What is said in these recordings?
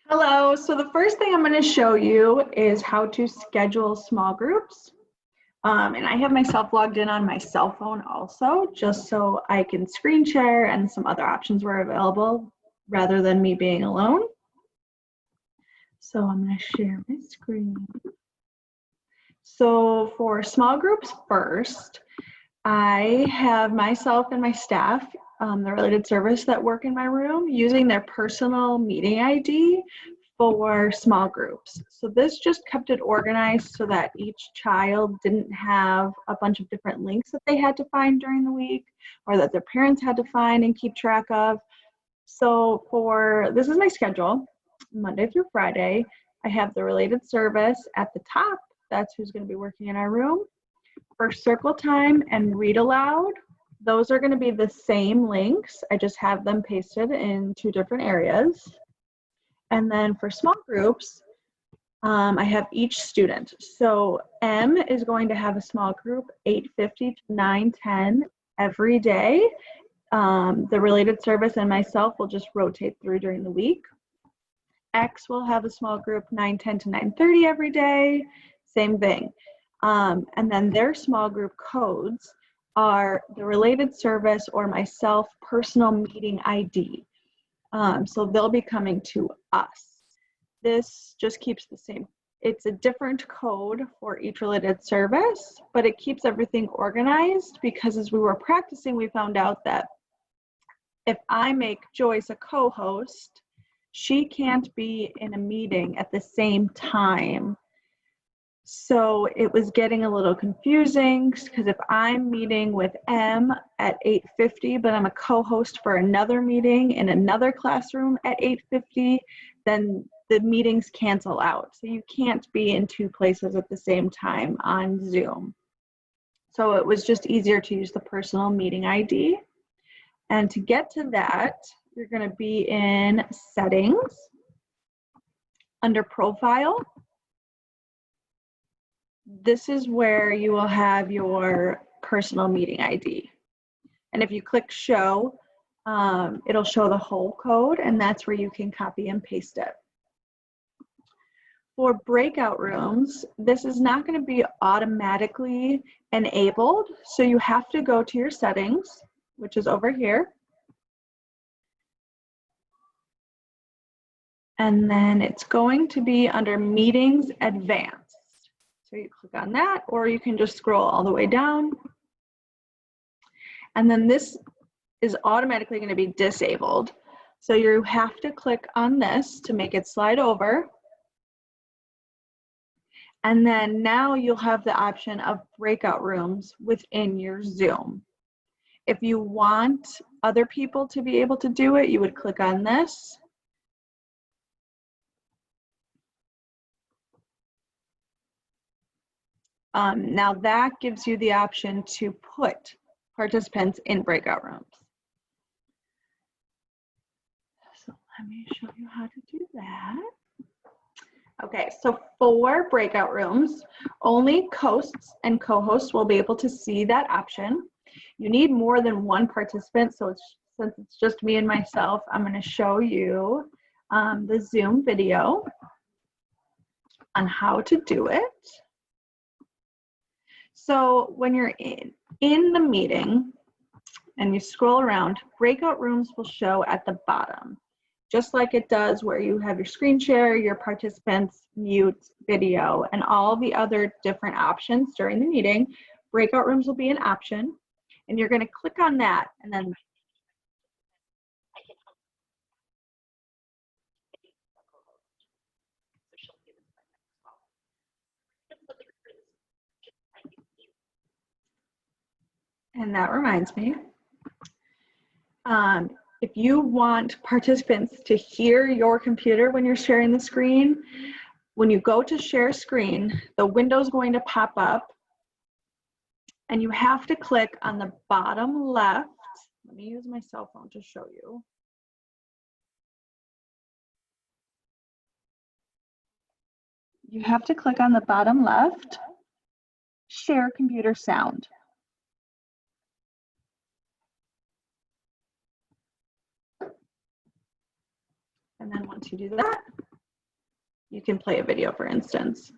Hello, so the first thing I'm going to show you is how to schedule small groups. And I have myself logged in on my cell phone also, just so I can screen share and some other options were available rather than me being alone. So I'm going to share my screen. So for small groups first, I have myself and my staff, the related service that work in my room, using their personal meeting ID for small groups. So this just kept it organized so that each child didn't have a bunch of different links that they had to find during the week or that their parents had to find and keep track of. So this is my schedule, Monday through Friday. I have the related service at the top. That's who's going to be working in our room. For circle time and read aloud, those are going to be the same links. I just have them pasted in two different areas. And then for small groups, I have each student. So M is going to have a small group 8:50 to 9:10 every day. The related service and myself will just rotate through during the week. X will have a small group 9:10 to 9:30 every day. Same thing. And then their small group codes are the related service or myself personal meeting ID. So they'll be coming to us. This just keeps the same. It's a different code for each related service, but it keeps everything organized because as we were practicing, we found out that if I make Joyce a co-host, she can't be in a meeting at the same time. So it was getting a little confusing because if I'm meeting with M at 8:50, but I'm a co-host for another meeting in another classroom at 8:50, then the meetings cancel out. So you can't be in two places at the same time on Zoom. So it was just easier to use the personal meeting ID. And to get to that, you're going to be in Settings, under Profile. This is where you will have your personal meeting ID. And if you click Show, it'll show the whole code, and that's where you can copy and paste it. For breakout rooms, this is not going to be automatically enabled, so you have to go to your settings, which is over here. And then it's going to be under Meetings Advanced. So you click on that, or you can just scroll all the way down. And then this is automatically going to be disabled. So you have to click on this to make it slide over. And then now you'll have the option of breakout rooms within your Zoom. If you want other people to be able to do it, you would click on this. Now that gives you the option to put participants in breakout rooms. So let me show you how to do that. Okay, so for breakout rooms, only hosts and co-hosts will be able to see that option. You need more than one participant, so since it's just me and myself, I'm going to show you the Zoom video on how to do it. So when you're in the meeting and you scroll around, breakout rooms will show at the bottom, just like it does where you have your screen share, your participants, mute, video, and all the other different options during the meeting. Breakout rooms will be an option, and you're going to click on that, and then that reminds me, if you want participants to hear your computer when you're sharing the screen, when you go to share screen, the window's going to pop up and you have to click on the bottom left. Let me use my cell phone to show you. You have to click on the bottom left, share computer sound. And then once you do that, you can play a video, for instance.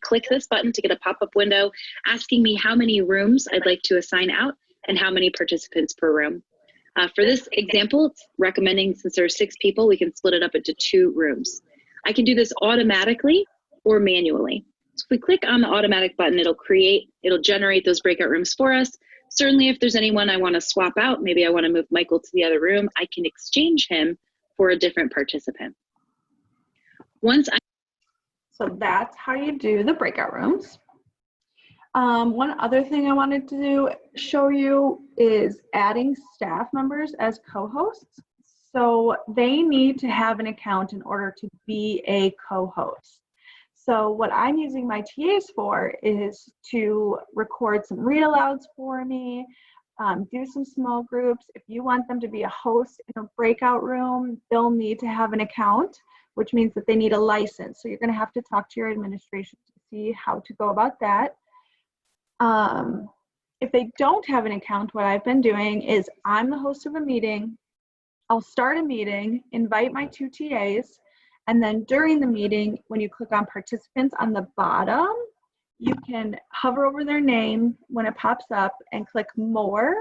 Click this button to get a pop-up window asking me how many rooms I'd like to assign out and how many participants per room. For this example, it's recommending, since there are 6 people, we can split it up into 2 rooms. I can do this automatically or manually. So if we click on the automatic button, it'll generate those breakout rooms for us. Certainly if there's anyone I want to swap out, maybe I want to move Michael to the other room, I can exchange him for a different participant. So that's how you do the breakout rooms. One other thing I wanted to show you is adding staff members as co-hosts. So they need to have an account in order to be a co-host. So what I'm using my TAs for is to record some read alouds for me, do some small groups. If you want them to be a host in a breakout room, they'll need to have an account, which means that they need a license. So you're going to have to talk to your administration to see how to go about that. If they don't have an account, what I've been doing is I'm the host of a meeting. I'll start a meeting, invite my 2 TAs, and then during the meeting, when you click on participants on the bottom, you can hover over their name when it pops up and click more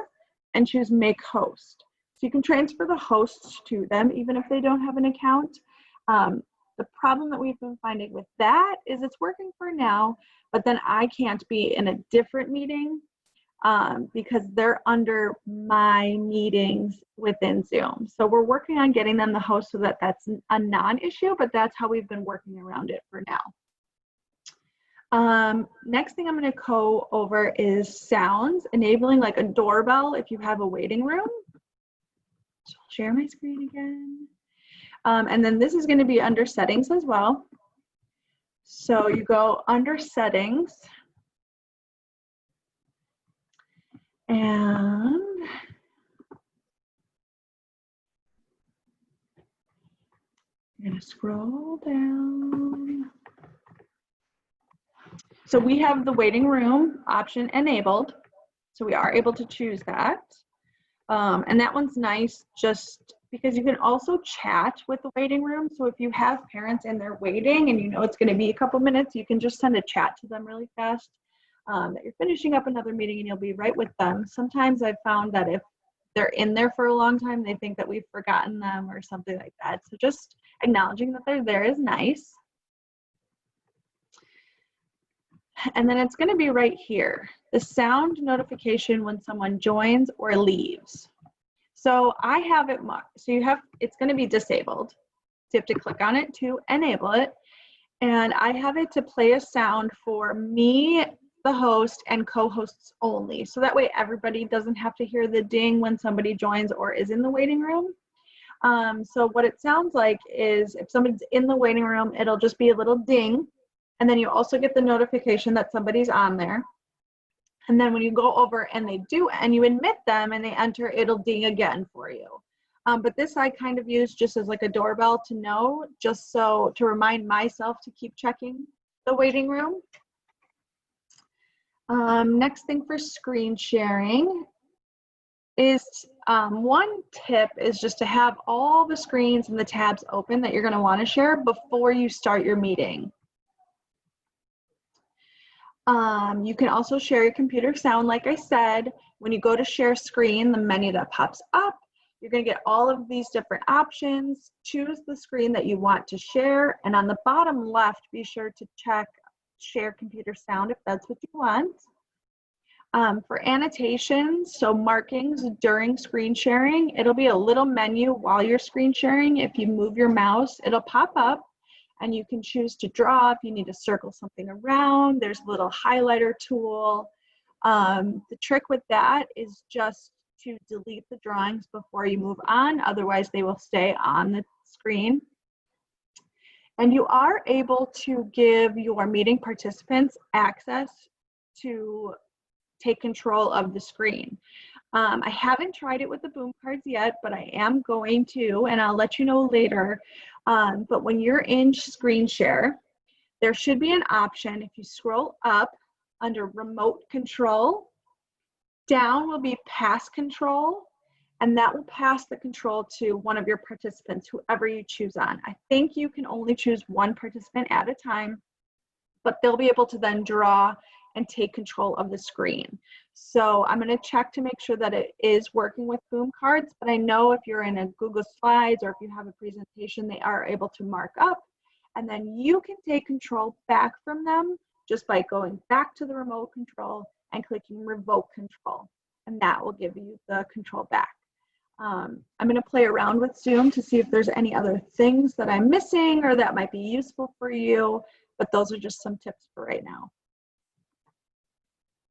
and choose make host. So you can transfer the hosts to them even if they don't have an account. The problem that we've been finding with that is it's working for now, but then I can't be in a different meeting because they're under my meetings within Zoom. So we're working on getting them the host so that that's a non-issue, but that's how we've been working around it for now. Next thing I'm going to go over is sounds, enabling like a doorbell if you have a waiting room. So I'll share my screen again. And then this is going to be under settings as well. So you go under settings and I'm going to scroll down. So we have the waiting room option enabled. So we are able to choose that. And that one's nice just because you can also chat with the waiting room. So if you have parents and they're waiting and you know it's going to be a couple minutes, you can just send a chat to them really fast that you're finishing up another meeting and you'll be right with them. Sometimes I've found that if they're in there for a long time, they think that we've forgotten them or something like that. So just acknowledging that they're there is nice. And then it's going to be right here, the sound notification when someone joins or leaves. So I have it marked. So it's going to be disabled. So you have to click on it to enable it. And I have it to play a sound for me, the host, and co-hosts only. So that way everybody doesn't have to hear the ding when somebody joins or is in the waiting room. So what it sounds like is if somebody's in the waiting room, it'll just be a little ding. And then you also get the notification that somebody's on there. And then when you go over and they do, and you admit them and they enter, it'll ding again for you. But this I kind of use just as like a doorbell to know, just so to remind myself to keep checking the waiting room. Next thing for screen sharing is one tip is just to have all the screens and the tabs open that you're going to want to share before you start your meeting. You can also share your computer sound. Like I said, when you go to share screen, the menu that pops up, you're going to get all of these different options. Choose the screen that you want to share. And on the bottom left, be sure to check share computer sound if that's what you want. For annotations, so markings during screen sharing, it'll be a little menu while you're screen sharing. If you move your mouse, it'll pop up. And you can choose to draw if you need to circle something around. There's a little highlighter tool. The trick with that is just to delete the drawings before you move on. Otherwise, they will stay on the screen. And you are able to give your meeting participants access to take control of the screen. I haven't tried it with the boom cards yet, but I am going to, and I'll let you know later. But when you're in screen share, there should be an option. If you scroll up under remote control, down will be pass control, and that will pass the control to one of your participants, whoever you choose on. I think you can only choose one participant at a time, but they'll be able to then draw and take control of the screen. So I'm going to check to make sure that it is working with Boom Cards, but I know if you're in a Google Slides or if you have a presentation, they are able to mark up, and then you can take control back from them just by going back to the remote control and clicking revoke control, and that will give you the control back. I'm going to play around with Zoom to see if there's any other things that I'm missing or that might be useful for you, but those are just some tips for right now.